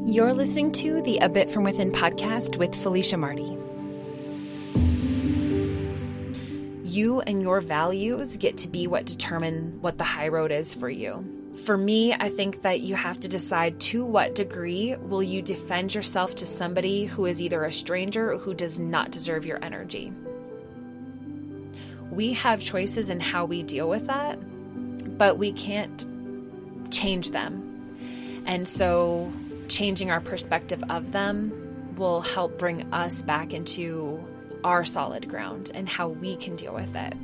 You're listening to the A Bit From Within podcast with Felicia Marty. You and your values get to be what determine what the high road is for you. For me, I think that you have to decide to what degree will you defend yourself to somebody who is either a stranger or who does not deserve your energy. We have choices in how we deal with that, but we can't change them. And so changing our perspective of them will help bring us back into our solid ground and how we can deal with it.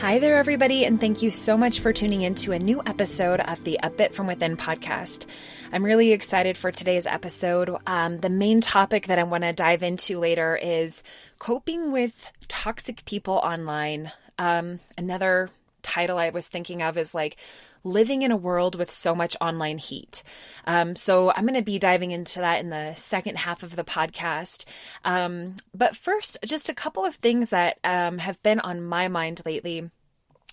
Hi there, everybody, and thank you so much for tuning in to a new episode of the A Bit From Within podcast. I'm really excited for today's episode. The main topic that I want to dive into later is coping with toxic people online. Another title I was thinking of is like living in a world with so much online heat. So I'm going to be diving into that in the second half of the podcast. But first, just a couple of things that have been on my mind lately.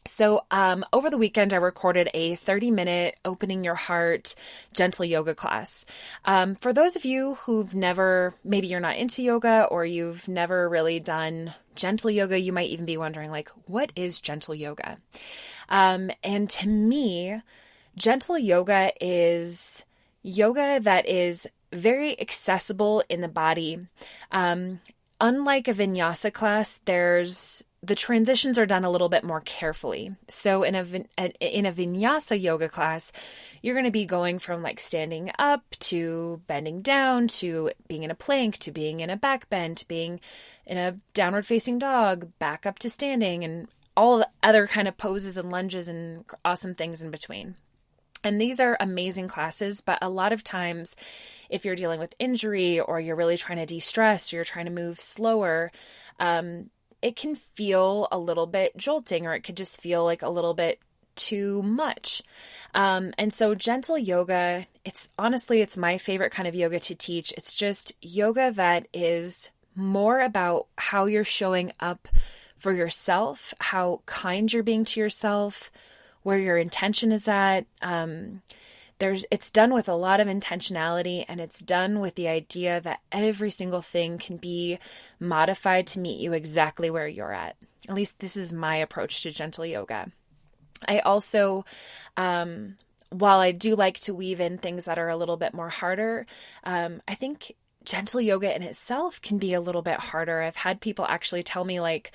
So over the weekend, I recorded a 30-minute opening your heart gentle yoga class. For those of you who've never, maybe you're not into yoga or you've never really done gentle yoga, you might even be wondering, like, what is gentle yoga? And to me, gentle yoga is yoga that is very accessible in the body. Unlike a vinyasa class, the transitions are done a little bit more carefully. So in a vinyasa yoga class, you're going to be going from like standing up to bending down to being in a plank to being in a back bend to being in a downward facing dog, back up to standing, and all the other kind of poses and lunges and awesome things in between. And these are amazing classes, but a lot of times if you're dealing with injury or you're really trying to de-stress or you're trying to move slower, it can feel a little bit jolting, or it could just feel like a little bit too much. And so gentle yoga, it's my favorite kind of yoga to teach. It's just yoga that is more about how you're showing up for yourself, how kind you're being to yourself, where your intention is at. It's done with a lot of intentionality, and it's done with the idea that every single thing can be modified to meet you exactly where you're at. At least this is my approach to gentle yoga. I also, while I do like to weave in things that are a little bit more harder, I think gentle yoga in itself can be a little bit harder. I've had people actually tell me, like,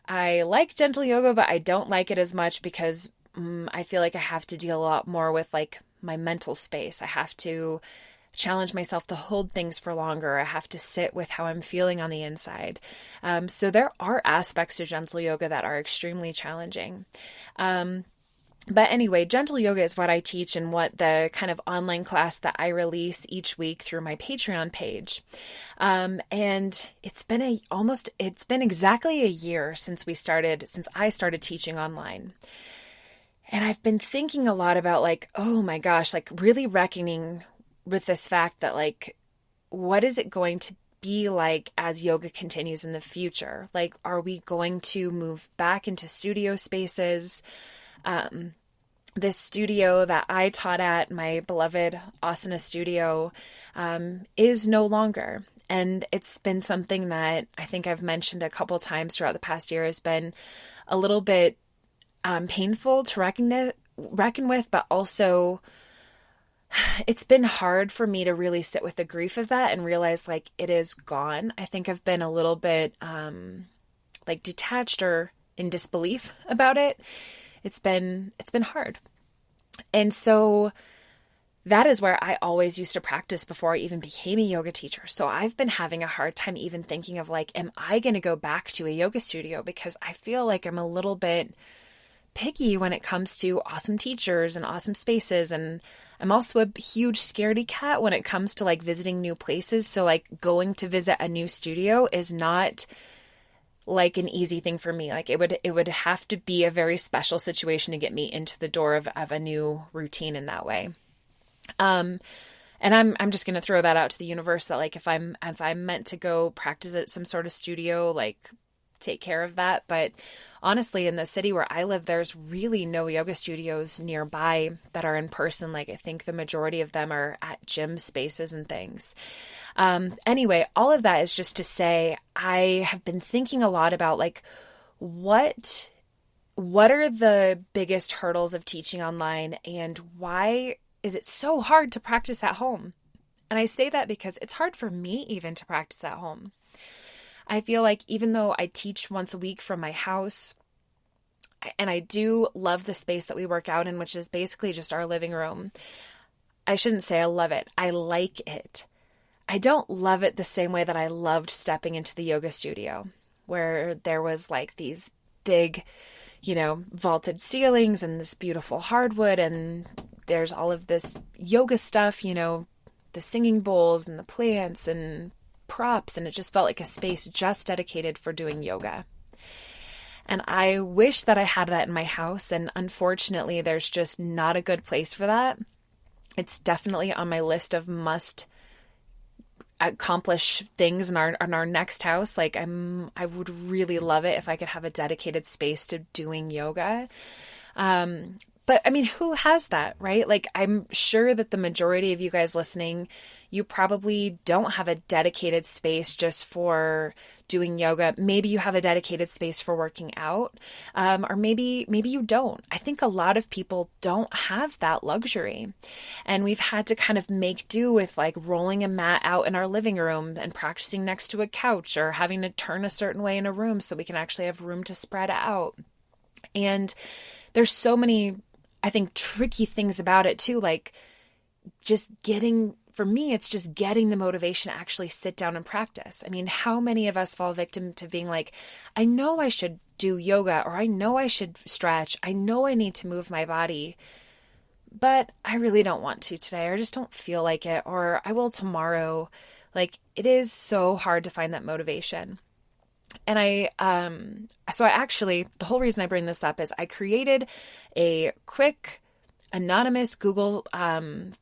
I like gentle yoga, but I don't like it as much because I feel like I have to deal a lot more with like my mental space. I have to challenge myself to hold things for longer. I have to sit with how I'm feeling on the inside. So there are aspects to gentle yoga that are extremely challenging. But anyway, gentle yoga is what I teach and what the kind of online class that I release each week through my Patreon page. And it's been exactly a year since I started teaching online. And I've been thinking a lot about like, oh my gosh, like really reckoning with this fact that like, what is it going to be like as yoga continues in the future? Like, are we going to move back into studio spaces? This studio that I taught at, my beloved Asana studio, is no longer. And it's been something that I think I've mentioned a couple times throughout the past year has been a little bit painful to reckon with, but also it's been hard for me to really sit with the grief of that and realize like it is gone. I think I've been a little bit like detached or in disbelief about it. It's been hard. And so that is where I always used to practice before I even became a yoga teacher. So I've been having a hard time even thinking of like, am I going to go back to a yoga studio? Because I feel like I'm a little bit picky when it comes to awesome teachers and awesome spaces. And I'm also a huge scaredy cat when it comes to like visiting new places. So like going to visit a new studio is not like an easy thing for me. Like it would have to be a very special situation to get me into the door of a new routine in that way. And I'm just going to throw that out to the universe that like, if I'm meant to go practice at some sort of studio, like take care of that. But honestly, in the city where I live, there's really no yoga studios nearby that are in person. Like I think the majority of them are at gym spaces and things. Anyway, all of that is just to say, I have been thinking a lot about like, what are the biggest hurdles of teaching online, and why is it so hard to practice at home? And I say that because it's hard for me even to practice at home. I feel like even though I teach once a week from my house, and I do love the space that we work out in, which is basically just our living room. I shouldn't say I love it. I like it. I don't love it the same way that I loved stepping into the yoga studio, where there was like these big, vaulted ceilings and this beautiful hardwood, and there's all of this yoga stuff, the singing bowls and the plants and props, and it just felt like a space just dedicated for doing yoga. And I wish that I had that in my house, and unfortunately, there's just not a good place for that. It's definitely on my list of must accomplish things in our next house. Like I would really love it if I could have a dedicated space to doing yoga. But I mean, who has that, right? Like, I'm sure that the majority of you guys listening, you probably don't have a dedicated space just for doing yoga. Maybe you have a dedicated space for working out, or maybe you don't. I think a lot of people don't have that luxury, and we've had to kind of make do with like rolling a mat out in our living room and practicing next to a couch, or having to turn a certain way in a room so we can actually have room to spread out. And there's so many, I think, tricky things about it too. Like for me, it's just getting the motivation to actually sit down and practice. I mean, how many of us fall victim to being like, I know I should do yoga, or I know I should stretch. I know I need to move my body, but I really don't want to today, or just don't feel like it, or I will tomorrow. Like, it is so hard to find that motivation. And so I actually, the whole reason I bring this up is I created a quick anonymous Google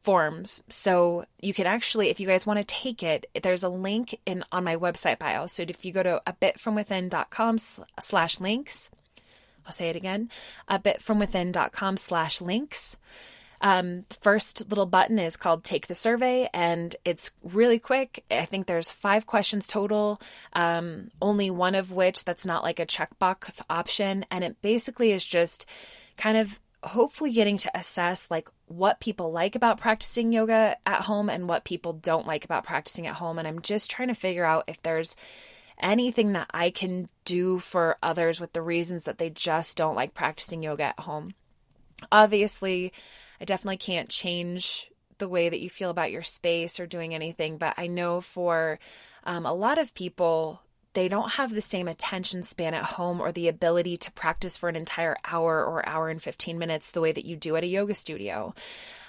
forms. So you can actually, if you guys want to take it, there's a link on my website bio. So if you go to abitfromwithin.com/links, I'll say it again, abitfromwithin.com/links. First little button is called Take the Survey, and it's really quick. I think there's 5 questions total, only one of which that's not like a checkbox option. And it basically is just kind of hopefully getting to assess like what people like about practicing yoga at home and what people don't like about practicing at home. And I'm just trying to figure out if there's anything that I can do for others with the reasons that they just don't like practicing yoga at home. Obviously, I definitely can't change the way that you feel about your space or doing anything, but I know for a lot of people, they don't have the same attention span at home or the ability to practice for an entire hour or hour and 15 minutes the way that you do at a yoga studio.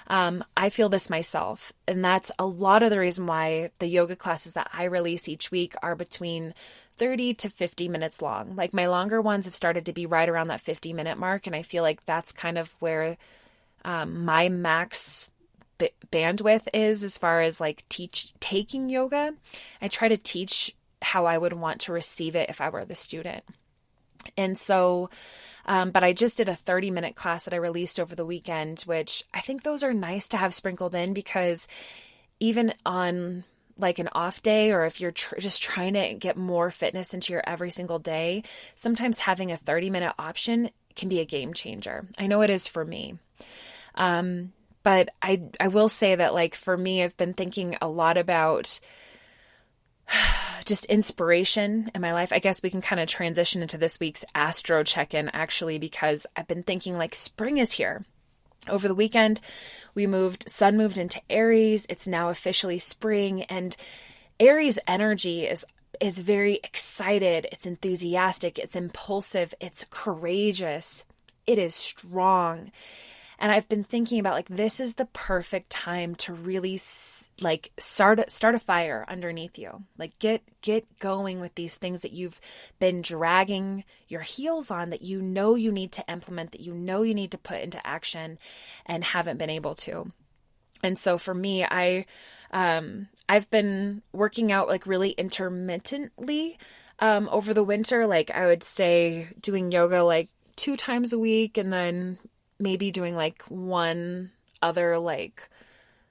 I feel this myself, and that's a lot of the reason why the yoga classes that I release each week are between 30 to 50 minutes long. Like, my longer ones have started to be right around that 50-minute mark, and I feel like that's kind of where my max bandwidth is as far as like taking yoga. I try to teach how I would want to receive it if I were the student. And so, but I just did a 30-minute class that I released over the weekend, which I think those are nice to have sprinkled in, because even on like an off day, or if you're just trying to get more fitness into your every single day, sometimes having a 30-minute option can be a game changer. I know it is for me. But I will say that, like, for me, I've been thinking a lot about just inspiration in my life. I guess we can kind of transition into this week's astro check-in, actually, because I've been thinking like spring is here. Over the weekend, sun moved into Aries. It's now officially spring, and Aries energy is very excited. It's enthusiastic. It's impulsive. It's courageous. It is strong. And I've been thinking about like, this is the perfect time to really like start a fire underneath you. Like get going with these things that you've been dragging your heels on, that you know you need to implement, that you know you need to put into action and haven't been able to. And so for me, I've been working out like really intermittently. over the winter, like I would say doing yoga like 2 times a week, and then maybe doing like one other like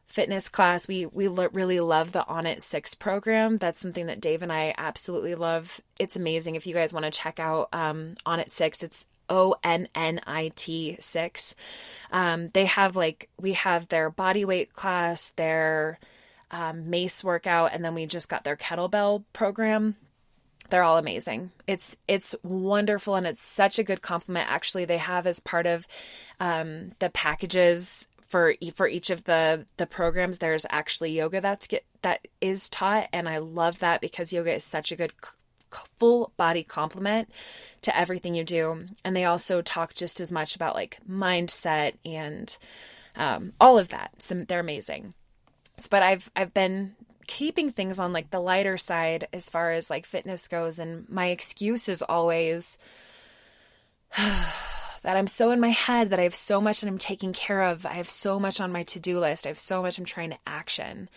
fitness class. We really love the On It 6 program. That's something that Dave and I absolutely love. It's amazing. If you guys want to check out On It 6, it's ONNIT 6. They have we have their body weight class, their mace workout, and then we just got their kettlebell program. They're all amazing. It's wonderful, and it's such a good compliment. Actually, they have as part of the packages for each of the programs, there's actually yoga that is taught, and I love that because yoga is such a good full body complement to everything you do. And they also talk just as much about like mindset and all of that. So they're amazing. But I've been keeping things on like the lighter side as far as like fitness goes, and my excuse is always that I'm so in my head that I have so much that I'm taking care of. I have so much on my to-do list. I have so much I'm trying to action,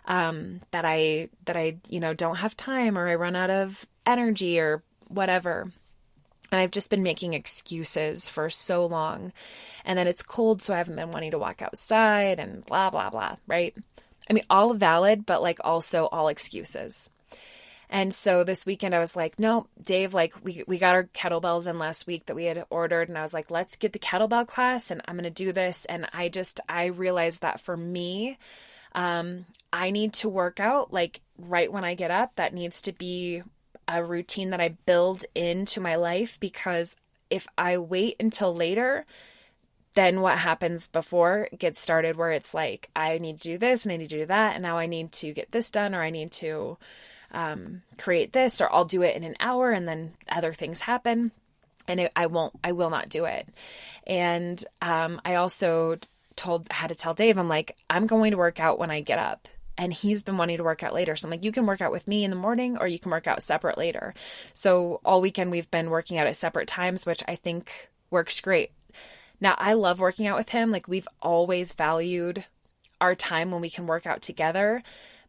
that I don't have time, or I run out of energy or whatever. And I've just been making excuses for so long. And then it's cold, so I haven't been wanting to walk outside and blah, blah, blah, right? I mean, all valid, but like also all excuses. And so this weekend I was like, no, Dave, like we got our kettlebells in last week that we had ordered. And I was like, let's get the kettlebell class and I'm going to do this. And I realized that for me, I need to work out like right when I get up. That needs to be a routine that I build into my life, because if I wait until later, then what happens before gets started, where it's like, I need to do this and I need to do that. And now I need to get this done, or I need to create this, or I'll do it in an hour, and then other things happen and I will not do it. And I also had to tell Dave, I'm like, I'm going to work out when I get up. And he's been wanting to work out later. So I'm like, you can work out with me in the morning, or you can work out separate later. So all weekend we've been working out at separate times, which I think works great. Now, I love working out with him. Like, we've always valued our time when we can work out together.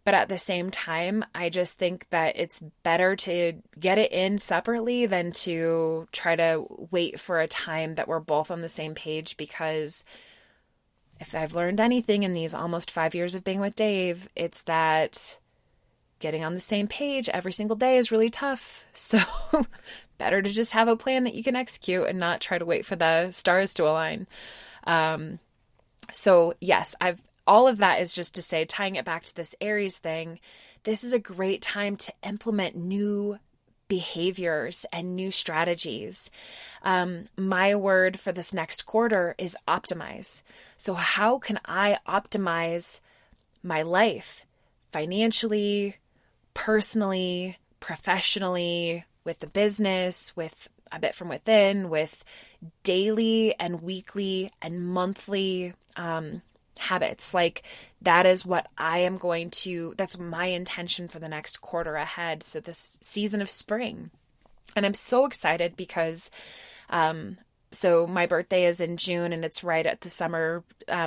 But at the same time, I just think that it's better to get it in separately than to try to wait for a time that we're both on the same page. Because if I've learned anything in these almost 5 years of being with Dave, it's that getting on the same page every single day is really tough. So better to just have a plan that you can execute and not try to wait for the stars to align. So yes, all of that is just to say, tying it back to this Aries thing, this is a great time to implement new behaviors and new strategies. My word for this next quarter is optimize. So how can I optimize my life financially, personally, professionally, with the business, with a bit from within, with daily and weekly and monthly habits? Like, that is what that's my intention for the next quarter ahead. So this season of spring. And I'm so excited because, so my birthday is in June and it's right at the summer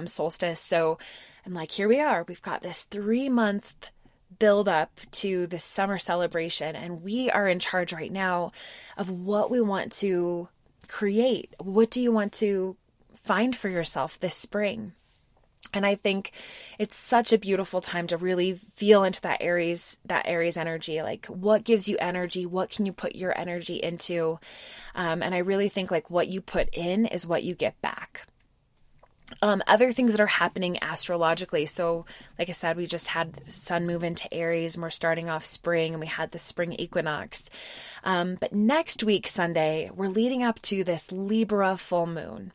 solstice. So I'm like, here we are. We've got this 3-month build up to the summer celebration. And we are in charge right now of what we want to create. What do you want to find for yourself this spring? And I think it's such a beautiful time to really feel into that Aries energy. Like, what gives you energy? What can you put your energy into? And I really think like what you put in is what you get back. Other things that are happening astrologically. So like I said, we just had Sun move into Aries and we're starting off spring, and we had the spring equinox. But next week, Sunday, we're leading up to this Libra full moon.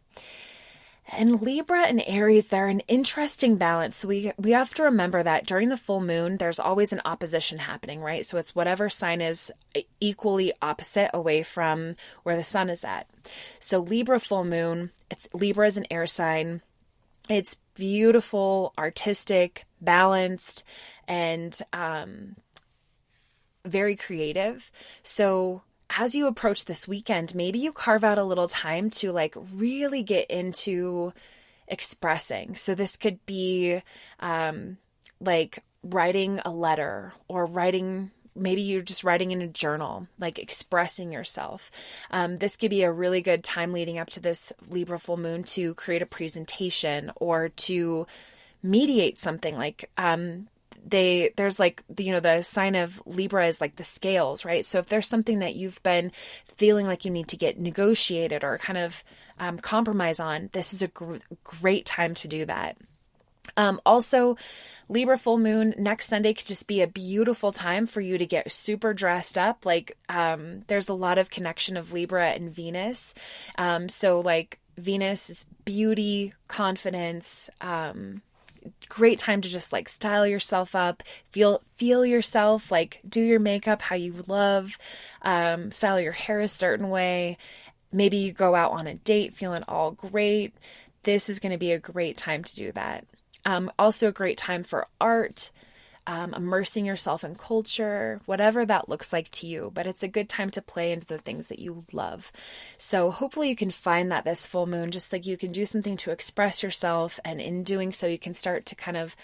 And Libra and Aries, they're an interesting balance. So we have to remember that during the full moon, there's always an opposition happening, right? So it's whatever sign is equally opposite away from where the sun is at. So Libra full moon, Libra is an air sign. It's beautiful, artistic, balanced, and very creative. So as you approach this weekend, maybe you carve out a little time to like really get into expressing. So this could be like writing a letter, or writing maybe you're just writing in a journal, like expressing yourself. This could be a really good time leading up to this Libra full moon to create a presentation or to mediate something. Like there's like, the sign of Libra is like the scales, right? So if there's something that you've been feeling like you need to get negotiated or kind of compromise on, this is a great time to do that. Also, Libra full moon next Sunday could just be a beautiful time for you to get super dressed up. Like, there's a lot of connection of Libra and Venus. So like Venus is beauty, confidence, great time to just like style yourself up, feel yourself, like do your makeup how you love, style your hair a certain way. Maybe you go out on a date feeling all great. This is going to be a great time to do that. Also a great time for art, immersing yourself in culture, whatever that looks like to you, but it's a good time to play into the things that you love. So hopefully you can find that this full moon, just like you can do something to express yourself, and in doing so, you can start to kind of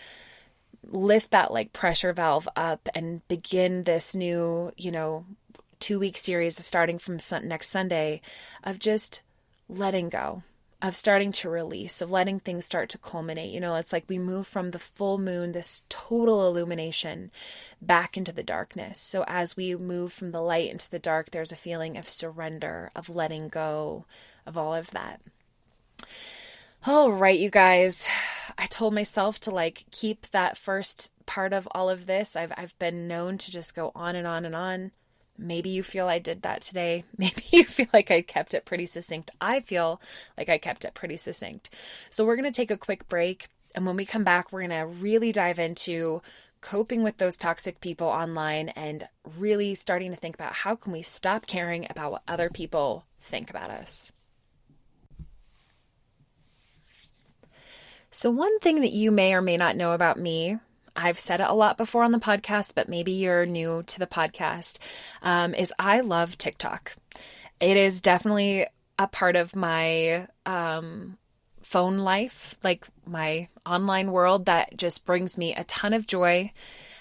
lift that like pressure valve up and begin this new, 2-week series starting from next Sunday of just letting go, of starting to release, of letting things start to culminate. It's like we move from the full moon, this total illumination, back into the darkness. So as we move from the light into the dark, there's a feeling of surrender, of letting go, of all of that. All right, you guys, I told myself to like keep that first part of all of this. I've been known to just go on and on and on. Maybe you feel I did that today. Maybe you feel like I kept it pretty succinct. I feel like I kept it pretty succinct. So we're going to take a quick break. And when we come back, we're going to really dive into coping with those toxic people online and really starting to think about how can we stop caring about what other people think about us. So one thing that you may or may not know about me, I've said it a lot before on the podcast, but maybe you're new to the podcast, is I love TikTok. It is definitely a part of my phone life, like my online world, that just brings me a ton of joy.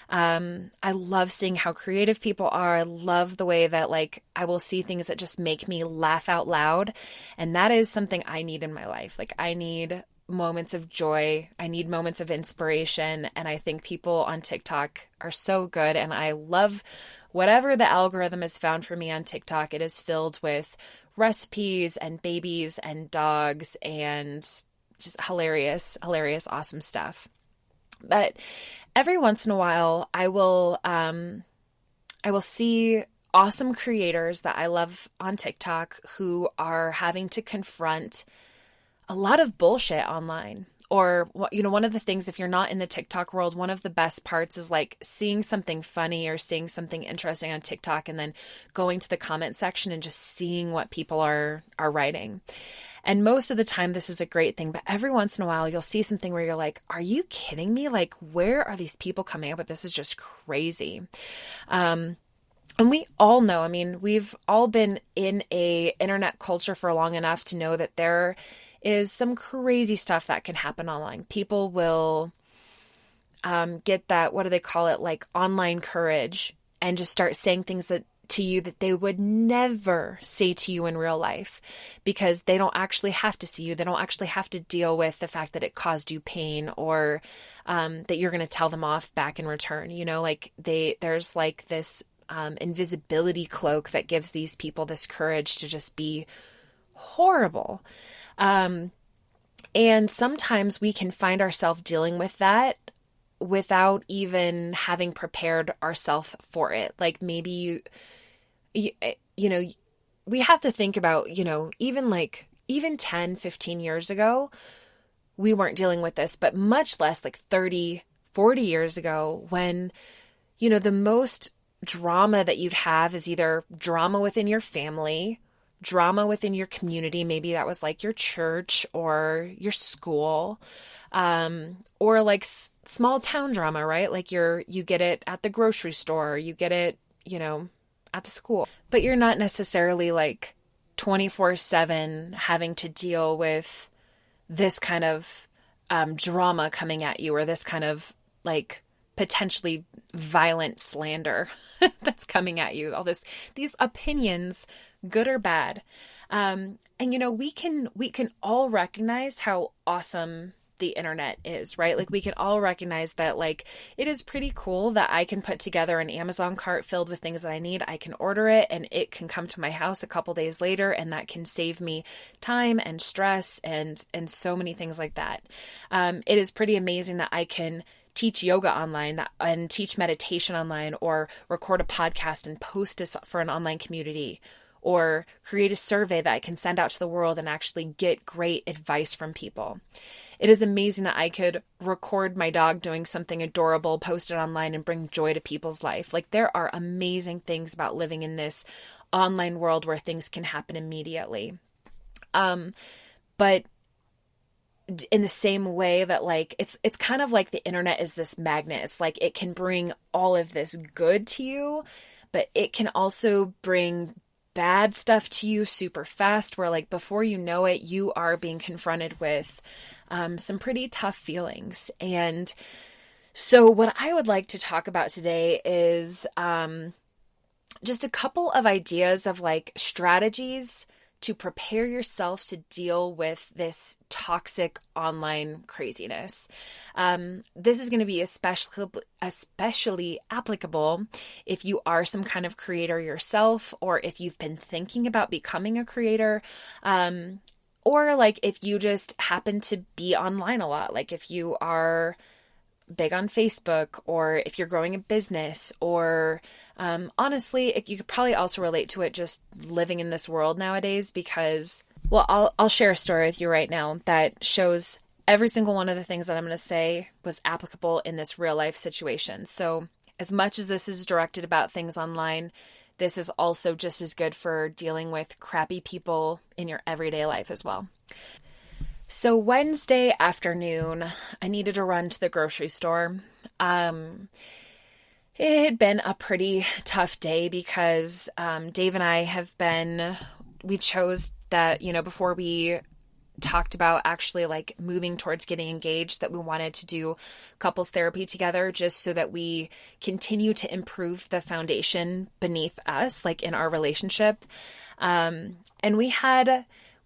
I love seeing how creative people are. I love the way that like I will see things that just make me laugh out loud. And that is something I need in my life. Like I need moments of joy. I need moments of inspiration. And I think people on TikTok are so good. And I love whatever the algorithm has found for me on TikTok. It is filled with recipes and babies and dogs and just hilarious, awesome stuff. But every once in a while, I will see awesome creators that I love on TikTok who are having to confront a lot of bullshit online. Or, one of the things, if you're not in the TikTok world, one of the best parts is like seeing something funny or seeing something interesting on TikTok and then going to the comment section and just seeing what people are writing. And most of the time, this is a great thing. But every once in a while, you'll see something where you're like, are you kidding me? Like, where are these people coming up with? This is just crazy. And we all know, we've all been in a internet culture for long enough to know that there is some crazy stuff that can happen online. People will get that, what do they call it, like online courage, and just start saying things to you that they would never say to you in real life, because they don't actually have to see you. They don't actually have to deal with the fact that it caused you pain, or that you're going to tell them off back in return. There's like this invisibility cloak that gives these people this courage to just be horrible. And sometimes we can find ourselves dealing with that without even having prepared ourselves for it. Like maybe we have to think about, even 10, 15 years ago, we weren't dealing with this, but much less like 30, 40 years ago, when, the most drama that you'd have is either drama within your family, drama within your community. Maybe that was like your church or your school, or like small town drama, right? Like you get it at the grocery store, you get it, at the school, but you're not necessarily like 24/7 having to deal with this kind of drama coming at you, or this kind of like potentially violent slander that's coming at you, all these opinions, good or bad. And we can all recognize how awesome the internet is, right? Like we can all recognize that like it is pretty cool that I can put together an Amazon cart filled with things that I need. I can order it and it can come to my house a couple days later, and that can save me time and stress and so many things like that. It is pretty amazing that I can teach yoga online and teach meditation online, or record a podcast and post this for an online community, or create a survey that I can send out to the world and actually get great advice from people. It is amazing that I could record my dog doing something adorable, post it online, and bring joy to people's life. Like there are amazing things about living in this online world where things can happen immediately. But in the same way that like, it's kind of like the internet is this magnet. It's like it can bring all of this good to you, but it can also bring bad stuff to you super fast, where like before you know it, you are being confronted with some pretty tough feelings. And so what I would like to talk about today is just a couple of ideas of like strategies to prepare yourself to deal with this toxic online craziness. This is going to be especially applicable if you are some kind of creator yourself, or if you've been thinking about becoming a creator, or like if you just happen to be online a lot, like if you are big on Facebook, or if you're growing a business, or honestly, you could probably also relate to it just living in this world nowadays, because, well, I'll share a story with you right now that shows every single one of the things that I'm going to say was applicable in this real life situation. So as much as this is directed about things online, this is also just as good for dealing with crappy people in your everyday life as well. So Wednesday afternoon, I needed to run to the grocery store. It had been a pretty tough day because Dave and I we chose that, before we talked about actually like moving towards getting engaged, that we wanted to do couples therapy together, just so that we continue to improve the foundation beneath us, like in our relationship. And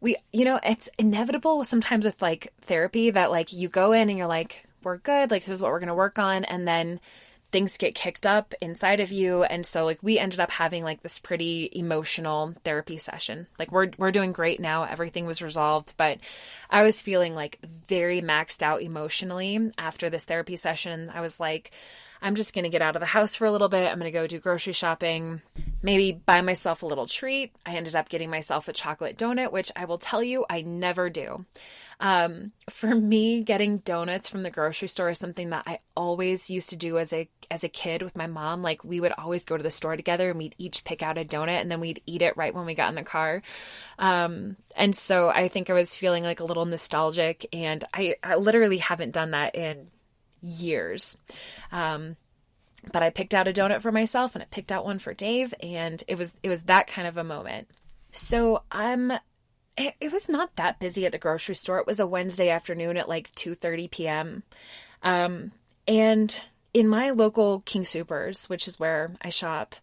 it's inevitable sometimes with like therapy that like you go in and you're like, we're good, like this is what we're going to work on. And then things get kicked up inside of you. And so like we ended up having like this pretty emotional therapy session. Like we're doing great now. Everything was resolved, but I was feeling like very maxed out emotionally after this therapy session. I was like, I'm just going to get out of the house for a little bit. I'm going to go do grocery shopping, maybe buy myself a little treat. I ended up getting myself a chocolate donut, which I will tell you, I never do. For me, getting donuts from the grocery store is something that I always used to do as a kid with my mom. Like we would always go to the store together and we'd each pick out a donut and then we'd eat it right when we got in the car. And so I think I was feeling like a little nostalgic, and I literally haven't done that in years. But I picked out a donut for myself and I picked out one for Dave, and it was that kind of a moment. So it was not that busy at the grocery store. It was a Wednesday afternoon at like 2:30 p.m. And in my local King Soopers, which is where I shop,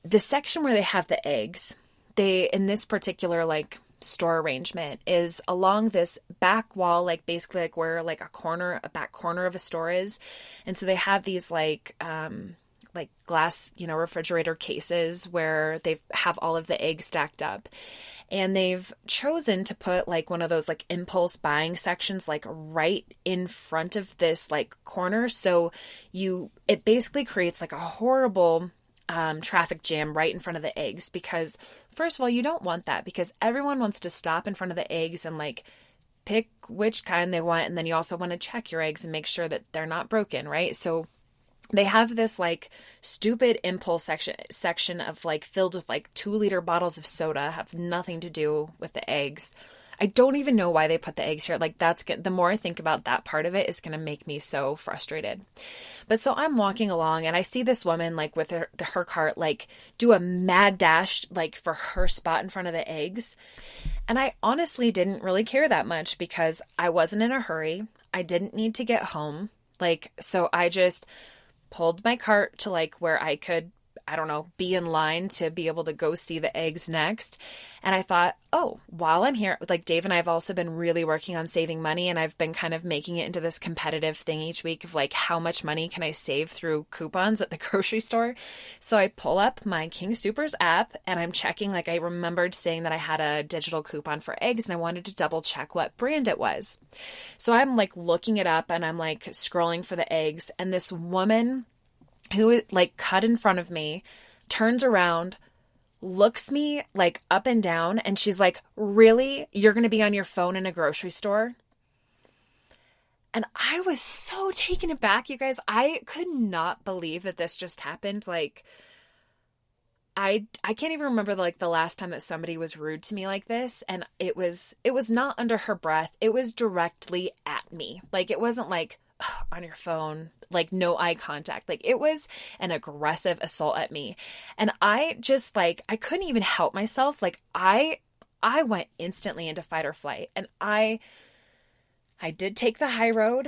the section where they have the eggs, in this particular like store arrangement is along this back wall, like basically like where like a back corner of a store is. And so they have these like glass, refrigerator cases where they have all of the eggs stacked up. And they've chosen to put like one of those like impulse buying sections like right in front of this like corner. So it basically creates like a horrible traffic jam right in front of the eggs, because first of all, you don't want that, because everyone wants to stop in front of the eggs and like pick which kind they want. And then you also want to check your eggs and make sure that they're not broken, right? So they have this like stupid impulse section of like filled with like 2-liter bottles of soda, have nothing to do with the eggs. I don't even know why they put the eggs here. Like that's good. The more I think about that part of it, is going to make me so frustrated. But so I'm walking along and I see this woman like with her cart, like do a mad dash, like for her spot in front of the eggs. And I honestly didn't really care that much because I wasn't in a hurry. I didn't need to get home. So I just pulled my cart to like where I could, I don't know, be in line to be able to go see the eggs next. And I thought, oh, while I'm here, like Dave and I have also been really working on saving money, and I've been kind of making it into this competitive thing each week of like, how much money can I save through coupons at the grocery store? So I pull up my King Soopers app and I'm checking, like I remembered saying that I had a digital coupon for eggs and I wanted to double check what brand it was. So I'm like looking it up and I'm like scrolling for the eggs, and this woman who like cut in front of me turns around, looks me like up and down, and she's like, really? You're going to be on your phone in a grocery store? And I was so taken aback, you guys. I could not believe that this just happened. Like, I can't even remember like the last time that somebody was rude to me like this. And it was not under her breath. It was directly at me. Like, it wasn't like, on your phone, like no eye contact. Like, it was an aggressive assault at me. And I just like, I couldn't even help myself. Like I went instantly into fight or flight, and I did take the high road.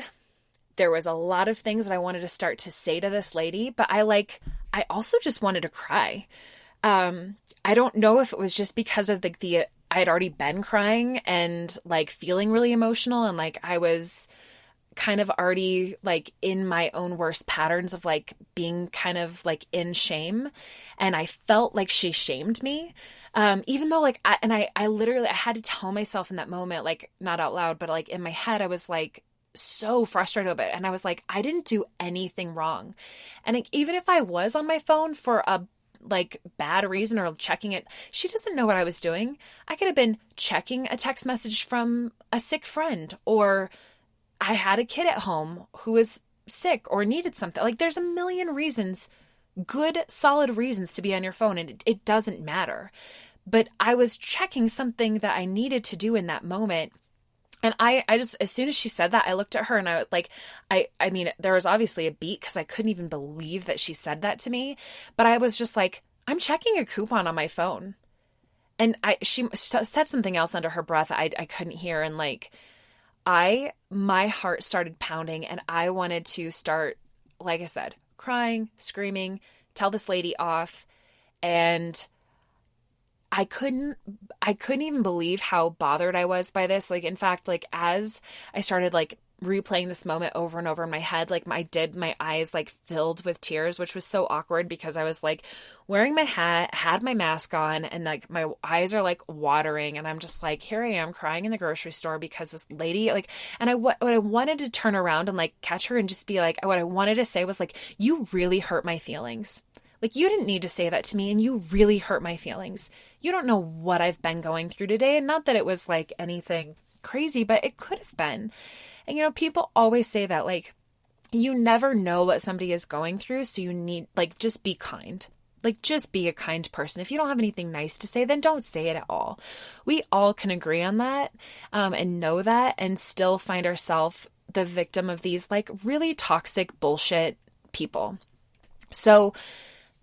There was a lot of things that I wanted to start to say to this lady, but I also just wanted to cry. I don't know if it was just because of the I had already been crying and like feeling really emotional, and like I was kind of already like in my own worst patterns of like being kind of like in shame. And I felt like she shamed me. Even though like, I literally, I had to tell myself in that moment, like not out loud, but like in my head, I was like so frustrated about it. And I was like, I didn't do anything wrong. And like, even if I was on my phone for a like bad reason or checking it, she doesn't know what I was doing. I could have been checking a text message from a sick friend, or I had a kid at home who was sick or needed something. Like, there's a million reasons, good, solid reasons to be on your phone, and it doesn't matter. But I was checking something that I needed to do in that moment. And I just, as soon as she said that, I looked at her and I was like, I mean, there was obviously a beat because I couldn't even believe that she said that to me. But I was just like, I'm checking a coupon on my phone. And she said something else under her breath I couldn't hear. And like, my heart started pounding, and I wanted to start, like I said, crying, screaming, tell this lady off. And I couldn't even believe how bothered I was by this. Like, in fact, like as I started like replaying this moment over and over in my head, like my eyes like filled with tears, which was so awkward because I was like wearing my hat, had my mask on, and like my eyes are like watering, and I'm just like, here I am crying in the grocery store because this lady like, and what I wanted to turn around and like catch her and just be like, what I wanted to say was like, you really hurt my feelings. Like, you didn't need to say that to me, and you really hurt my feelings. You don't know what I've been going through today. And not that it was like anything crazy, but it could have been. And, you know, people always say that, like, you never know what somebody is going through. So you need, like, just be kind. Like, just be a kind person. If you don't have anything nice to say, then don't say it at all. We all can agree on that and know that, and still find ourselves the victim of these, like, really toxic bullshit people. So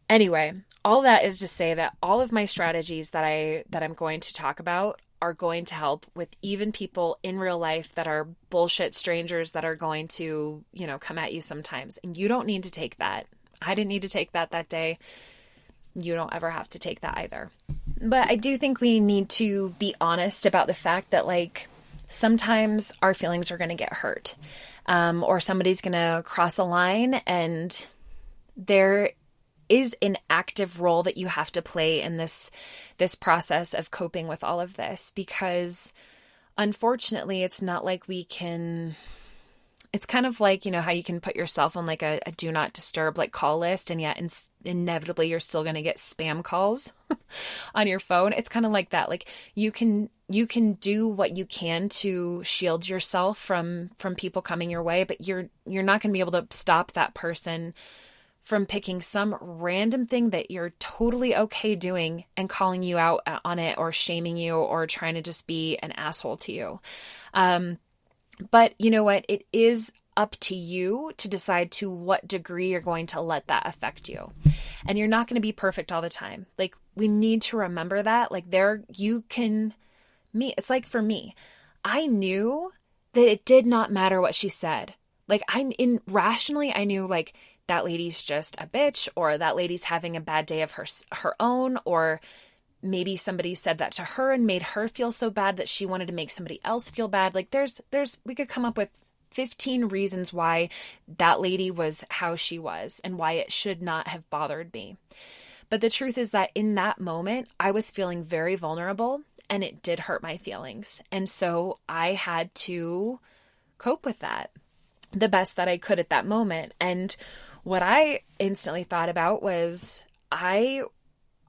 anyway, all that is to say that all of my strategies that I'm going to talk about are going to help with even people in real life that are bullshit strangers that are going to, you know, come at you sometimes. And you don't need to take that. I didn't need to take that day. You don't ever have to take that either. But I do think we need to be honest about the fact that, like, sometimes our feelings are going to get hurt, or somebody's going to cross a line, and there is an active role that you have to play in this process of coping with all of this, because unfortunately it's not like we can, it's kind of like, you know, how you can put yourself on like a do not disturb like call list, and yet inevitably you're still going to get spam calls on your phone. It's kind of like that. Like, you can do what you can to shield yourself from people coming your way, but you're not going to be able to stop that person from picking some random thing that you're totally okay doing and calling you out on it, or shaming you, or trying to just be an asshole to you. But you know what? It is up to you to decide to what degree you're going to let that affect you. And you're not going to be perfect all the time. Like, we need to remember that. Like, it's like for me, I knew that it did not matter what she said. Like, rationally, I knew, like, that lady's just a bitch, or that lady's having a bad day of her own, or maybe somebody said that to her and made her feel so bad that she wanted to make somebody else feel bad. Like we could come up with 15 reasons why that lady was how she was and why it should not have bothered me. But the truth is that in that moment, I was feeling very vulnerable and it did hurt my feelings. And so I had to cope with that the best that I could at that moment. And what I instantly thought about was I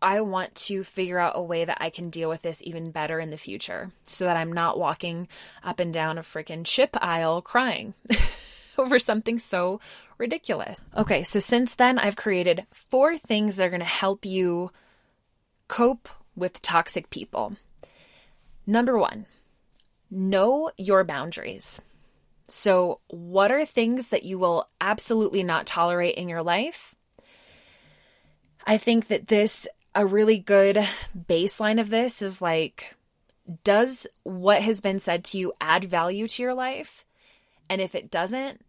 want to figure out a way that I can deal with this even better in the future so that I'm not walking up and down a freaking chip aisle crying over something so ridiculous. Okay, so since then, I've created 4 things that are going to help you cope with toxic people. Number 1, know your boundaries. So what are things that you will absolutely not tolerate in your life? I think that a really good baseline of this is like, does what has been said to you add value to your life? And if it doesn't,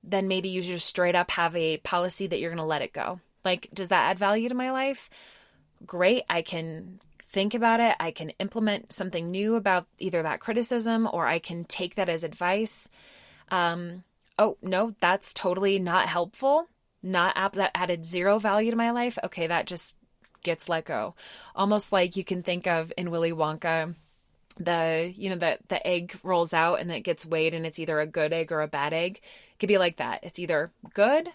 then maybe you just straight up have a policy that you're going to let it go. Like, does that add value to my life? Great. I can think about it. I can implement something new about either that criticism, or I can take that as advice. Oh, no, that's totally not helpful. That added 0 value to my life. Okay, that just gets let go. Almost like you can think of in Willy Wonka, the egg rolls out and it gets weighed and it's either a good egg or a bad egg. It could be like that. It's either good,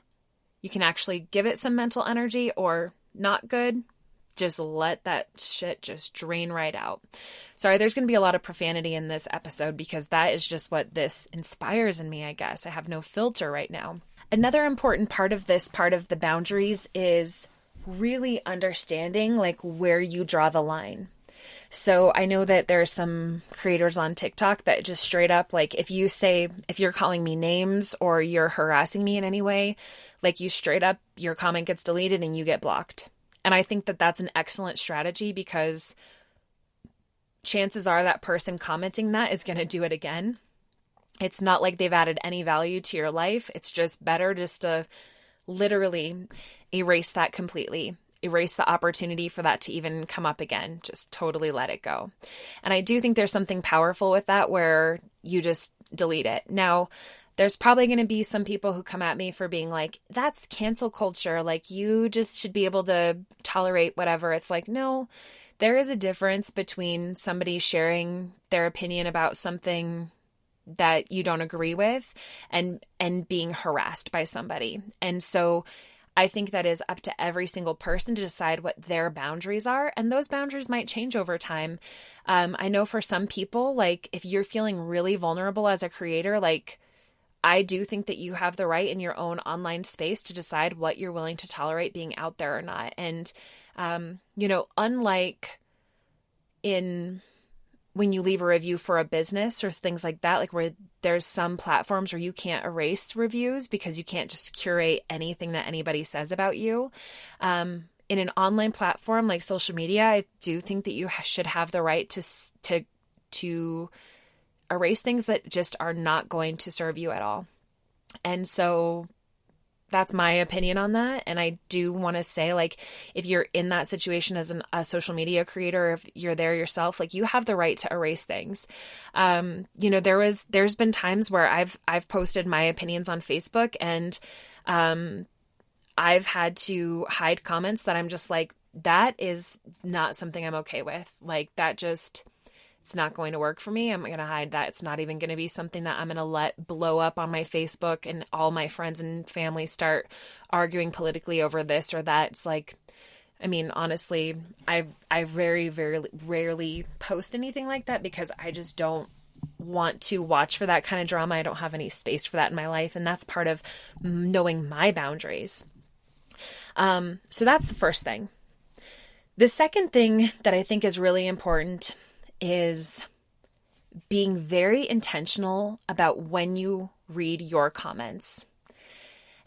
you can actually give it some mental energy, or not good, just let that shit just drain right out. Sorry, there's going to be a lot of profanity in this episode because that is just what this inspires in me, I guess. I have no filter right now. Another important part of the boundaries is really understanding like where you draw the line. So I know that there are some creators on TikTok that just straight up, like if you're calling me names or you're harassing me in any way, like your comment gets deleted and you get blocked. And I think that that's an excellent strategy because chances are that person commenting that is going to do it again. It's not like they've added any value to your life. It's just better just to literally erase that completely. Erase the opportunity for that to even come up again. Just totally let it go. And I do think there's something powerful with that where you just delete it. Now, there's probably going to be some people who come at me for being like, that's cancel culture. Like, you just should be able to tolerate whatever. It's like, no, there is a difference between somebody sharing their opinion about something that you don't agree with and being harassed by somebody. And so I think that is up to every single person to decide what their boundaries are. And those boundaries might change over time. I know for some people, like if you're feeling really vulnerable as a creator, like I do think that you have the right in your own online space to decide what you're willing to tolerate being out there or not. And, unlike when you leave a review for a business or things like that, like where there's some platforms where you can't erase reviews because you can't just curate anything that anybody says about you. In an online platform like social media, I do think that you should have the right to erase things that just are not going to serve you at all. And so that's my opinion on that. And I do want to say, like, if you're in that situation as a social media creator, if you're there yourself, like you have the right to erase things. There's been times where I've posted my opinions on Facebook and I've had to hide comments that I'm just like, that is not something I'm okay with. Like that just, it's not going to work for me. I'm going to hide that. It's not even going to be something that I'm going to let blow up on my Facebook and all my friends and family start arguing politically over this or that. It's like, I mean, honestly, I very, very rarely post anything like that because I just don't want to watch for that kind of drama. I don't have any space for that in my life. And that's part of knowing my boundaries. So that's the first thing. The second thing that I think is really important is being very intentional about when you read your comments.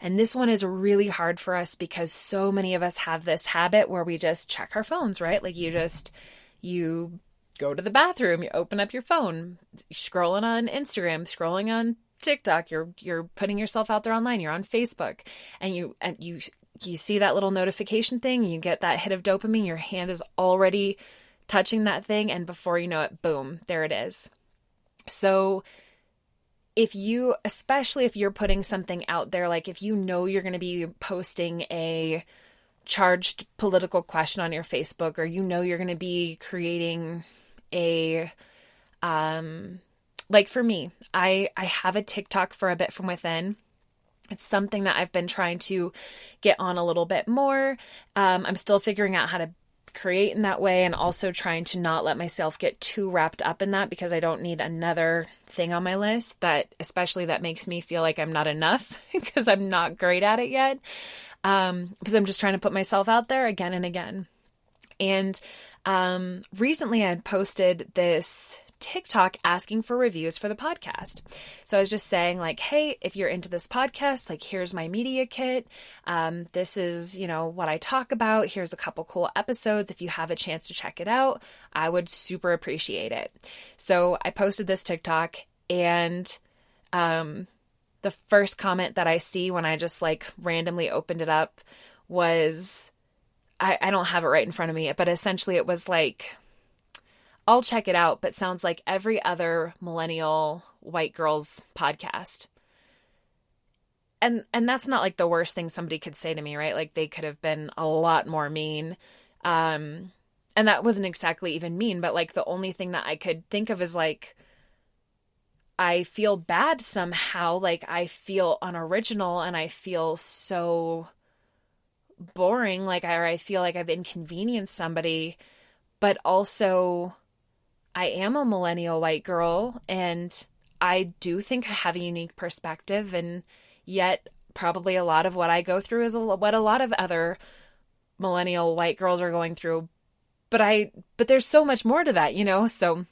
And this one is really hard for us because so many of us have this habit where we just check our phones, right? Like you go to the bathroom, you open up your phone, you're scrolling on Instagram, scrolling on TikTok, you're putting yourself out there online, you're on Facebook, and you see that little notification thing, you get that hit of dopamine, your hand is already touching that thing, and before you know it, boom, there it is. So especially if you're putting something out there, like if you know you're going to be posting a charged political question on your Facebook, or you know you're going to be creating a, like for me, I have a TikTok for A Bit From Within. It's something that I've been trying to get on a little bit more. I'm still figuring out how to create in that way, and also trying to not let myself get too wrapped up in that, because I don't need another thing on my list that makes me feel like I'm not enough because I'm not great at it yet. Because I'm just trying to put myself out there again and again. And recently I had posted this TikTok asking for reviews for the podcast. So I was just saying like, hey, if you're into this podcast, like here's my media kit. This is, what I talk about. Here's a couple cool episodes. If you have a chance to check it out, I would super appreciate it. So I posted this TikTok, and the first comment that I see when I just like randomly opened it up was, I don't have it right in front of me, but essentially it was like, I'll check it out, but sounds like every other millennial white girl's podcast. And that's not like the worst thing somebody could say to me, right? Like they could have been a lot more mean. And that wasn't exactly even mean, but like the only thing that I could think of is like, I feel bad somehow. Like I feel unoriginal and I feel so boring. I feel like I've inconvenienced somebody, but also I am a millennial white girl, and I do think I have a unique perspective, and yet probably a lot of what I go through is what a lot of other millennial white girls are going through. But there's so much more to that, So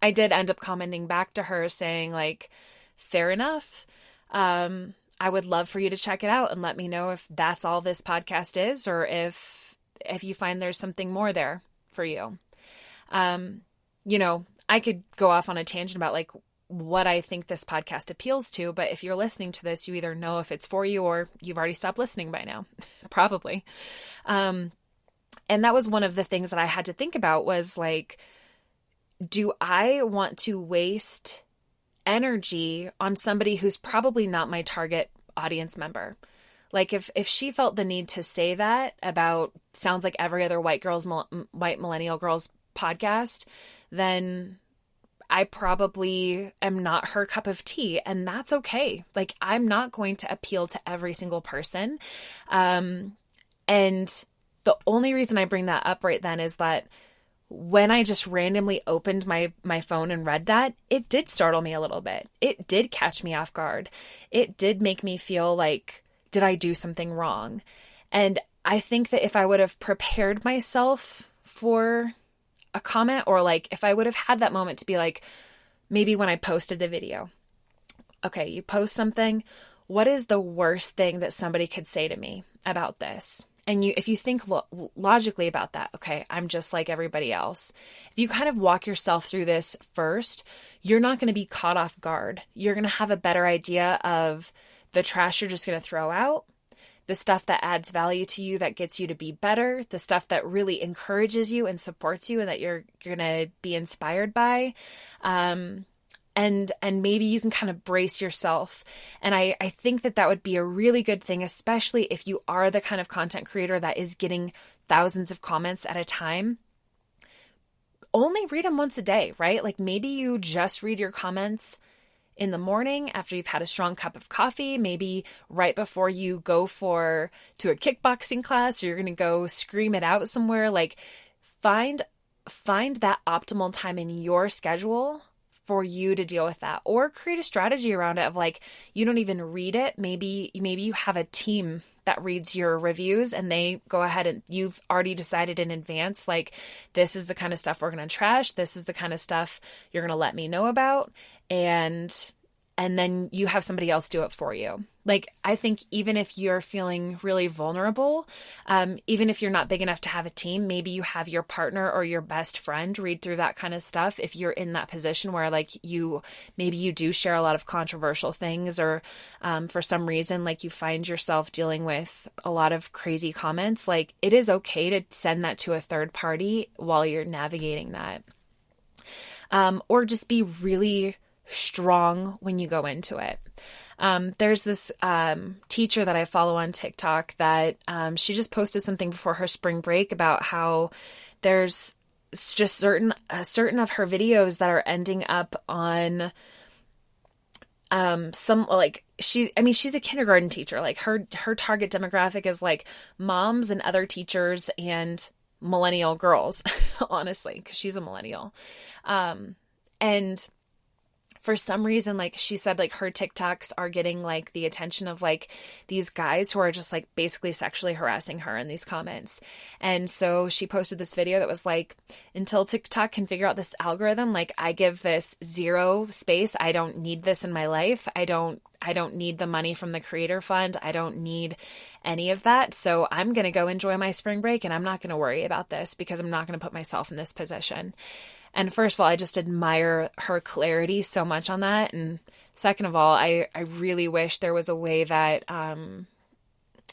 I did end up commenting back to her saying like, fair enough. I would love for you to check it out and let me know if that's all this podcast is, or if you find there's something more there for you. I could go off on a tangent about like what I think this podcast appeals to, but if you're listening to this, you either know if it's for you or you've already stopped listening by now, probably. And that was one of the things that I had to think about was like, do I want to waste energy on somebody who's probably not my target audience member? Like if she felt the need to say that about sounds like every other white millennial girl's podcast, then I probably am not her cup of tea, and that's okay. Like I'm not going to appeal to every single person. And the only reason I bring that up right then is that when I just randomly opened my phone and read that, it did startle me a little bit. It did catch me off guard. It did make me feel like, did I do something wrong? And I think that if I would have prepared myself for a comment, or like if I would have had that moment to be like, maybe when I posted the video, okay, you post something, what is the worst thing that somebody could say to me about this? And if you think logically about that, okay, I'm just like everybody else. If you kind of walk yourself through this first, you're not going to be caught off guard. You're going to have a better idea of the trash you're just going to throw out, the stuff that adds value to you, that gets you to be better, the stuff that really encourages you and supports you and that you're going to be inspired by. And maybe you can kind of brace yourself. And I think that would be a really good thing, especially if you are the kind of content creator that is getting thousands of comments at a time. Only read them once a day, right? Like maybe you just read your comments in the morning after you've had a strong cup of coffee, maybe right before you go to a kickboxing class, or you're going to go scream it out somewhere. Like find that optimal time in your schedule for you to deal with that, or create a strategy around it of like, you don't even read it. Maybe you have a team that reads your reviews and they go ahead and you've already decided in advance, like, this is the kind of stuff we're going to trash. This is the kind of stuff you're going to let me know about. And and then you have somebody else do it for you. Like, I think even if you're feeling really vulnerable, even if you're not big enough to have a team, maybe you have your partner or your best friend read through that kind of stuff. If you're in that position where like maybe you do share a lot of controversial things, or for some reason, like you find yourself dealing with a lot of crazy comments, like it is okay to send that to a third party while you're navigating that. Or just be really strong when you go into it. There's this teacher that I follow on TikTok that she just posted something before her spring break about how there's just certain of her videos that are ending up on some, like, she's a kindergarten teacher. Like her target demographic is like moms and other teachers and millennial girls, honestly, because she's a millennial. And for some reason, like she said, like her TikToks are getting like the attention of like these guys who are just like basically sexually harassing her in these comments. And so she posted this video that was like, until TikTok can figure out this algorithm, like I give this 0 space. I don't need this in my life. I don't need the money from the creator fund. I don't need any of that. So I'm going to go enjoy my spring break and I'm not going to worry about this because I'm not going to put myself in this position. And first of all, I just admire her clarity so much on that. And second of all, I really wish there was a way that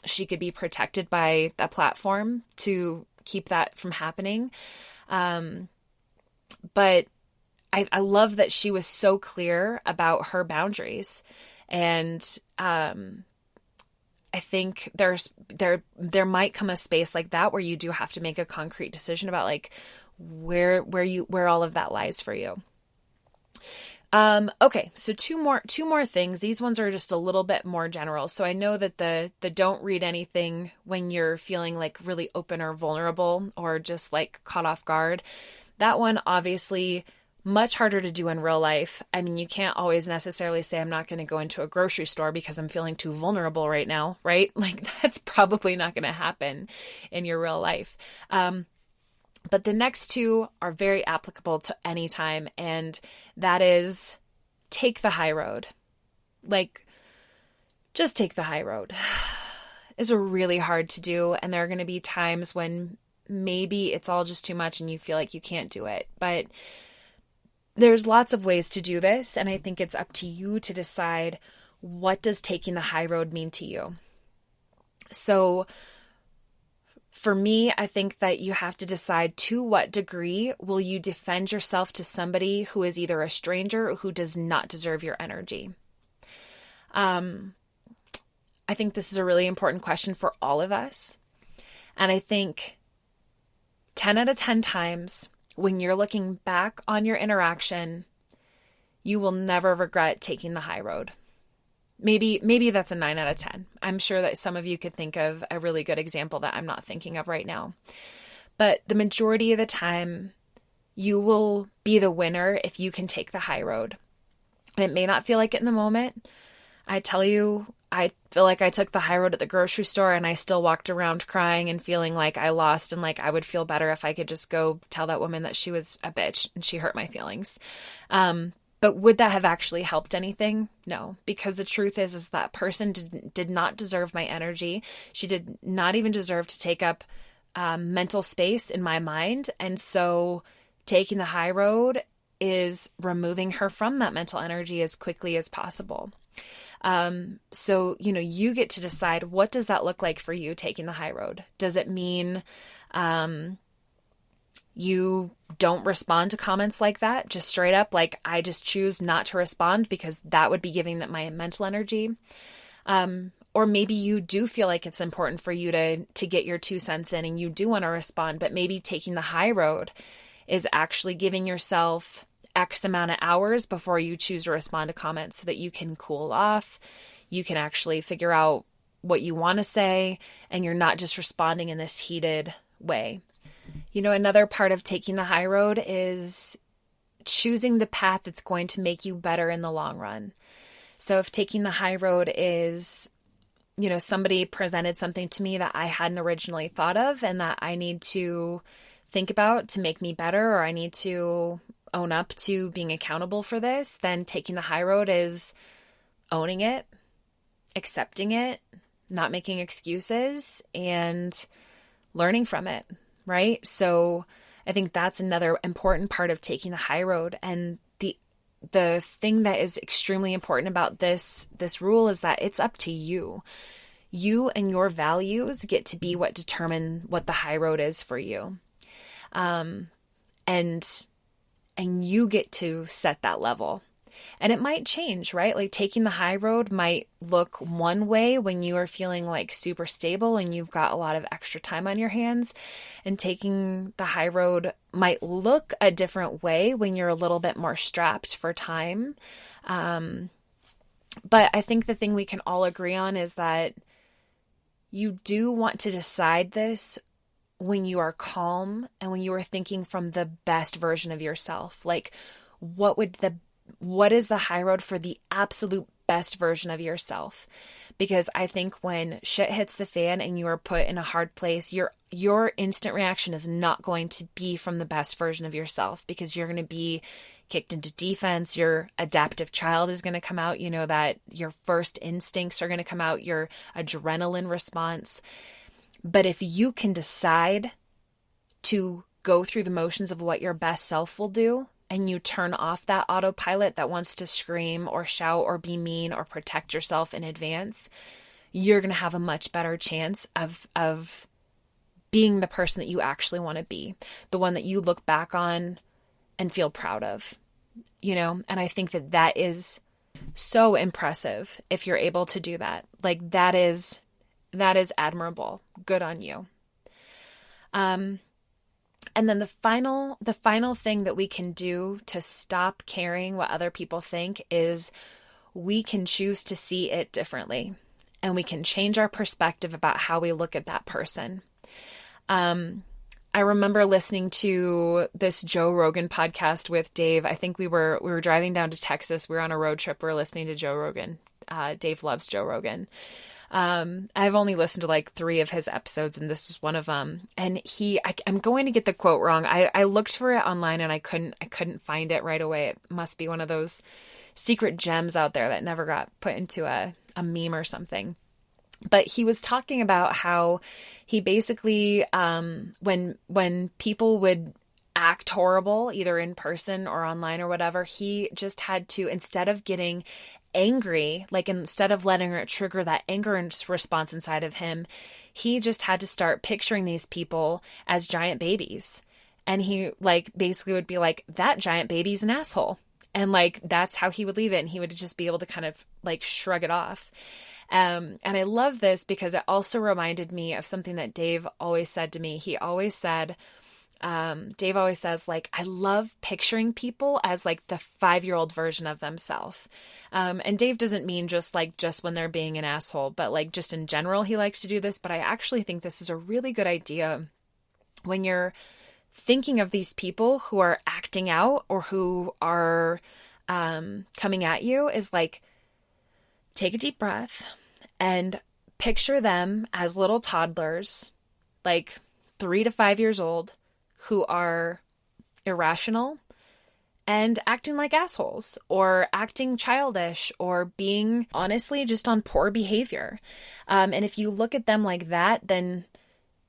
she could be protected by the platform to keep that from happening. But I love that she was so clear about her boundaries. And I think there might come a space like that where you do have to make a concrete decision about like where all of that lies for you. Okay, so two more things. These ones are just a little bit more general. So I know that the don't read anything when you're feeling like really open or vulnerable or just like caught off guard. That one obviously much harder to do in real life. I mean, you can't always necessarily say I'm not going to go into a grocery store because I'm feeling too vulnerable right now, right? Like that's probably not going to happen in your real life. But the next two are very applicable to any time, and that is take the high road. Like, just take the high road. It's really hard to do, and there are going to be times when maybe it's all just too much and you feel like you can't do it. But there's lots of ways to do this, and I think it's up to you to decide, what does taking the high road mean to you? So for me, I think that you have to decide to what degree will you defend yourself to somebody who is either a stranger or who does not deserve your energy. I think this is a really important question for all of us. And I think 10 out of 10 times when you're looking back on your interaction, you will never regret taking the high road. Maybe that's a 9 out of 10. I'm sure that some of you could think of a really good example that I'm not thinking of right now. But the majority of the time, you will be the winner if you can take the high road. And it may not feel like it in the moment. I tell you, I feel like I took the high road at the grocery store and I still walked around crying and feeling like I lost, and like I would feel better if I could just go tell that woman that she was a bitch and she hurt my feelings. But would that have actually helped anything? No, because the truth is that person did not deserve my energy. She did not even deserve to take up mental space in my mind. And so taking the high road is removing her from that mental energy as quickly as possible. So, you get to decide, what does that look like for you taking the high road? Does it mean you don't respond to comments like that, just straight up, like I just choose not to respond because that would be giving that my mental energy? Or maybe you do feel like it's important for you to get your 2 cents in and you do want to respond, but maybe taking the high road is actually giving yourself X amount of hours before you choose to respond to comments so that you can cool off. You can actually figure out what you want to say, and you're not just responding in this heated way. Another part of taking the high road is choosing the path that's going to make you better in the long run. So if taking the high road is, somebody presented something to me that I hadn't originally thought of and that I need to think about to make me better, or I need to own up to being accountable for this, then taking the high road is owning it, accepting it, not making excuses, and learning from it, right? So I think that's another important part of taking the high road. And the thing that is extremely important about this rule is that it's up to you. You and your values get to be what determine what the high road is for you. And you get to set that level. And it might change, right? Like taking the high road might look one way when you are feeling like super stable and you've got a lot of extra time on your hands. And taking the high road might look a different way when you're a little bit more strapped for time. But I think the thing we can all agree on is that you do want to decide this when you are calm and when you are thinking from the best version of yourself. Like, what is the high road for the absolute best version of yourself? Because I think when shit hits the fan and you are put in a hard place, your instant reaction is not going to be from the best version of yourself, because you're going to be kicked into defense. Your adaptive child is going to come out, that your first instincts are going to come out, your adrenaline response. But if you can decide to go through the motions of what your best self will do, and you turn off that autopilot that wants to scream or shout or be mean or protect yourself in advance, you're going to have a much better chance of being the person that you actually want to be, the one that you look back on and feel proud of, And I think that is so impressive if you're able to do that. Like that is admirable. Good on you. And then the final thing that we can do to stop caring what other people think is we can choose to see it differently, and we can change our perspective about how we look at that person. I remember listening to this Joe Rogan podcast with Dave. I think we were driving down to Texas. We were on a road trip. We were listening to Joe Rogan. Dave loves Joe Rogan. I've only listened to like 3 of his episodes, and this was one of them. And I'm going to get the quote wrong. I looked for it online and I couldn't find it right away. It must be one of those secret gems out there that never got put into a meme or something. But he was talking about how he basically, when people would act horrible, either in person or online or whatever, he just had to, instead of getting angry, like instead of letting it trigger that anger response inside of him, he just had to start picturing these people as giant babies. And he basically would be like, that giant baby's an asshole. And that's how he would leave it. And he would just be able to kind of shrug it off. And I love this because it also reminded me of something that Dave always said to me. He always said, Dave always says, I love picturing people as the 5-year-old version of themselves. And Dave doesn't mean just when they're being an asshole, but just in general, he likes to do this. But I actually think this is a really good idea when you're thinking of these people who are acting out or who are, coming at you, is take a deep breath and picture them as little toddlers, 3 to 5 years old, who are irrational and acting like assholes or acting childish or being honestly just on poor behavior. And if you look at them like that, then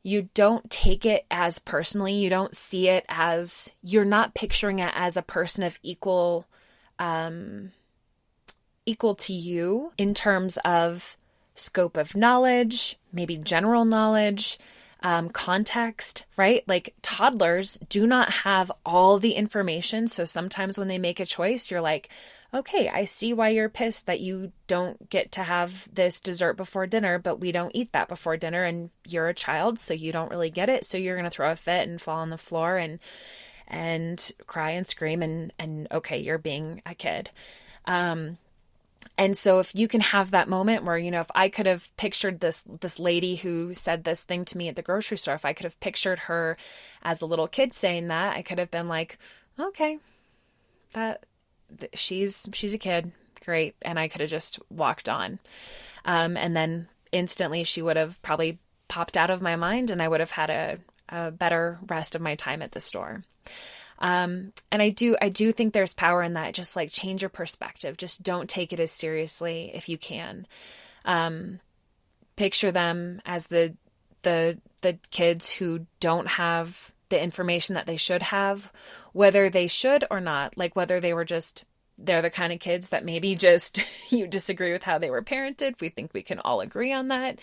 you don't take it as personally. You don't see it as, you're not picturing it as a person of equal to you in terms of scope of knowledge, maybe general knowledge, context, right? Toddlers do not have all the information. So sometimes when they make a choice, you're like, okay, I see why you're pissed that you don't get to have this dessert before dinner, but we don't eat that before dinner, and you're a child, so you don't really get it. So you're going to throw a fit and fall on the floor and cry and scream and okay, you're being a kid. And so if you can have that moment where, if I could have pictured this lady who said this thing to me at the grocery store, if I could have pictured her as a little kid saying that, I could have been like, okay, she's a kid. Great. And I could have just walked on. And then instantly she would have probably popped out of my mind, and I would have had a better rest of my time at the store. And I do think there's power in that. Just like change your perspective. Just don't take it as seriously if you can. Picture them as the kids who don't have the information that they should have, whether they should or not, like whether they're the kind of kids that maybe just you disagree with how they were parented. We think we can all agree on that.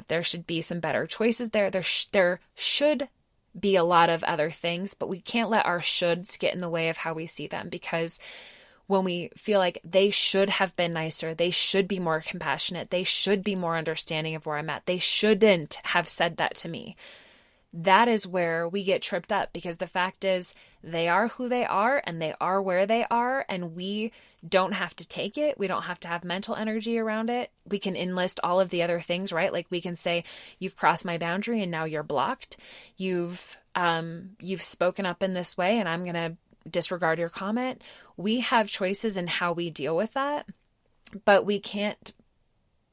There should be some better choices there. There should be a lot of other things, but we can't let our shoulds get in the way of how we see them, because when we feel like they should have been nicer, they should be more compassionate, they should be more understanding of where I'm at, they shouldn't have said that to me. That is where we get tripped up, because the fact is they are who they are and they are where they are, and we don't have to take it. We don't have to have mental energy around it. We can enlist all of the other things, right? Like we can say, you've crossed my boundary and now you're blocked. You've spoken up in this way and I'm going to disregard your comment. We have choices in how we deal with that, but we can't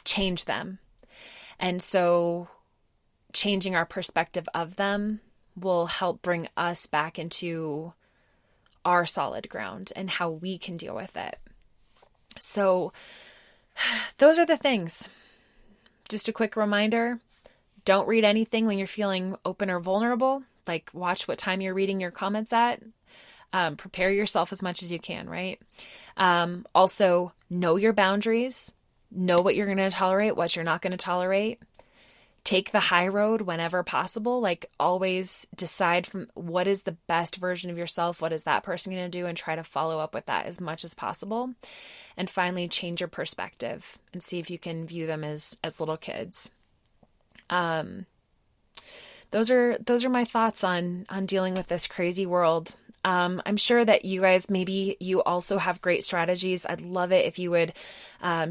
change them. And so changing our perspective of them will help bring us back into our solid ground and how we can deal with it. So those are the things. Just a quick reminder, don't read anything when you're feeling open or vulnerable. Like watch what time you're reading your comments at. Prepare yourself as much as you can, right? Also, know your boundaries. Know what you're going to tolerate, what you're not going to tolerate. Take the high road whenever possible. Like always decide from what is the best version of yourself, what is that person going to do, and try to follow up with that as much as possible. And finally, change your perspective and see if you can view them as little kids. Those are my thoughts on dealing with this crazy world. I'm sure that you guys, maybe you also have great strategies. I'd love it if you would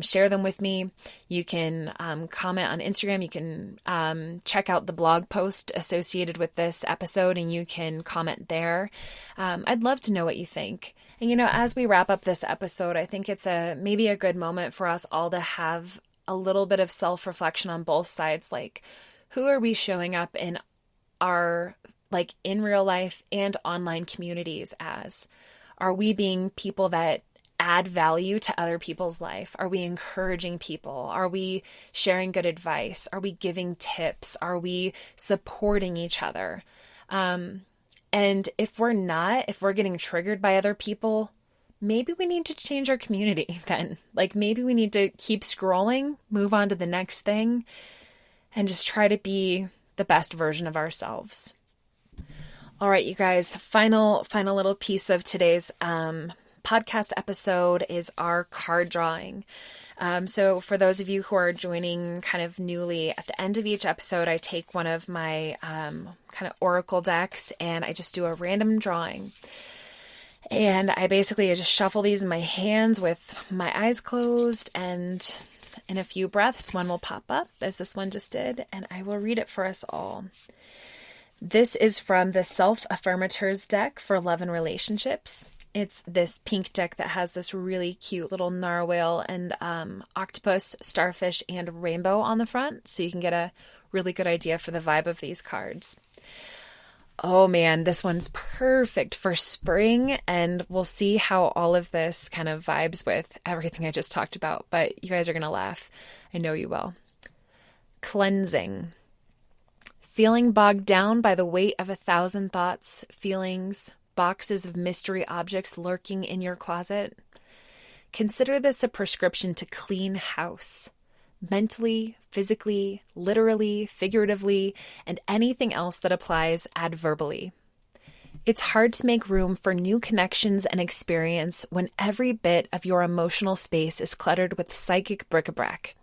share them with me. You can comment on Instagram. You can check out the blog post associated with this episode and you can comment there. I'd love to know what you think. And, as we wrap up this episode, I think it's maybe a good moment for us all to have a little bit of self-reflection on both sides. Like, who are we showing up in our in real life and online communities as? Are we being people that add value to other people's life? Are we encouraging people? Are we sharing good advice? Are we giving tips? Are we supporting each other? And if we're not, if we're getting triggered by other people, maybe we need to change our community then. Maybe we need to keep scrolling, move on to the next thing, and just try to be the best version of ourselves. All right, you guys, final little piece of today's podcast episode is our card drawing. So for those of you who are joining kind of newly, at the end of each episode, I take one of my kind of oracle decks and I just do a random drawing. And I basically just shuffle these in my hands with my eyes closed, and in a few breaths, one will pop up, as this one just did, and I will read it for us all. This is from the Self-Affirmators deck for love and relationships. It's this pink deck that has this really cute little narwhal and octopus, starfish, and rainbow on the front, so you can get a really good idea for the vibe of these cards. Oh man, this one's perfect for spring, and we'll see how all of this kind of vibes with everything I just talked about, but you guys are going to laugh. I know you will. Cleansing. Feeling bogged down by the weight of 1,000 thoughts, feelings, boxes of mystery objects lurking in your closet? Consider this a prescription to clean house. Mentally, physically, literally, figuratively, and anything else that applies adverbally. It's hard to make room for new connections and experience when every bit of your emotional space is cluttered with psychic bric-a-brac.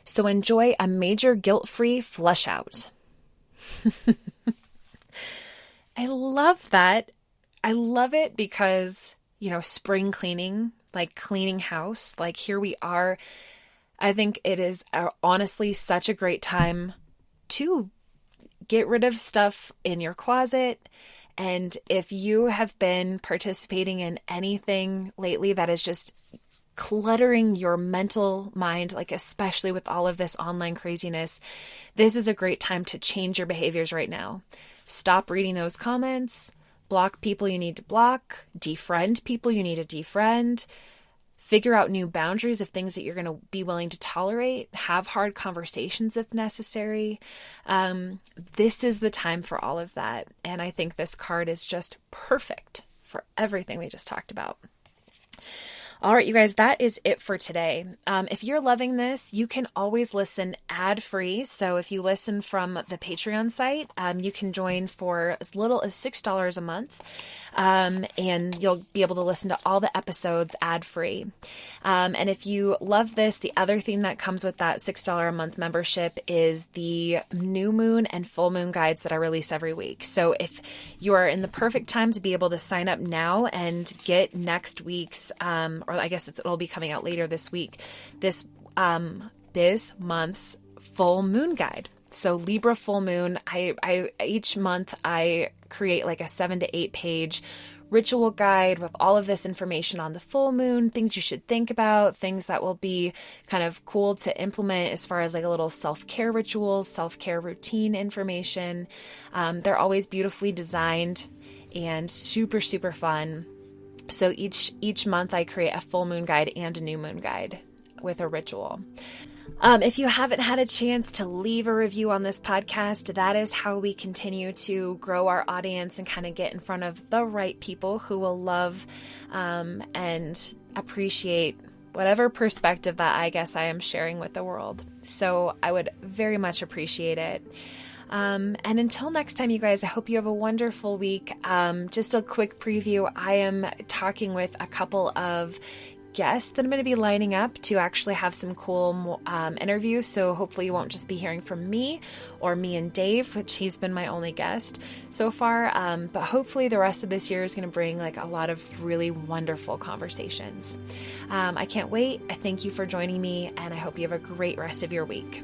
So enjoy a major guilt-free flush out. I love that. I love it because, spring cleaning, cleaning house, here we are. I think it is honestly such a great time to get rid of stuff in your closet. And if you have been participating in anything lately that is just cluttering your mental mind, especially with all of this online craziness, this is a great time to change your behaviors right now. Stop reading those comments, block people you need to block, defriend people you need to defriend, figure out new boundaries of things that you're going to be willing to tolerate, have hard conversations if necessary. This is the time for all of that. And I think this card is just perfect for everything we just talked about. All right, you guys, that is it for today. If you're loving this, you can always listen ad-free. So if you listen from the Patreon site, you can join for as little as $6 a month, and you'll be able to listen to all the episodes ad-free. And if you love this, the other thing that comes with that $6 a month membership is the new moon and full moon guides that I release every week. So if you are in the perfect time to be able to sign up now and get next week's, or I guess it'll be coming out later this week, this month's full moon guide. So Libra full moon, I each month I create like a 7 to 8 page ritual guide with all of this information on the full moon, things you should think about, things that will be kind of cool to implement as far as like a little self-care rituals, self-care routine information. They're always beautifully designed and super, super fun. So each month I create a full moon guide and a new moon guide with a ritual. If you haven't had a chance to leave a review on this podcast, that is how we continue to grow our audience and kind of get in front of the right people who will love and appreciate whatever perspective that I guess I am sharing with the world. So I would very much appreciate it. And until next time, you guys, I hope you have a wonderful week. Just a quick preview. I am talking with a couple of guests that I'm going to be lining up to actually have some cool interviews. So hopefully you won't just be hearing from me or me and Dave, which he's been my only guest so far. But hopefully the rest of this year is going to bring like a lot of really wonderful conversations. I can't wait. I thank you for joining me, and I hope you have a great rest of your week.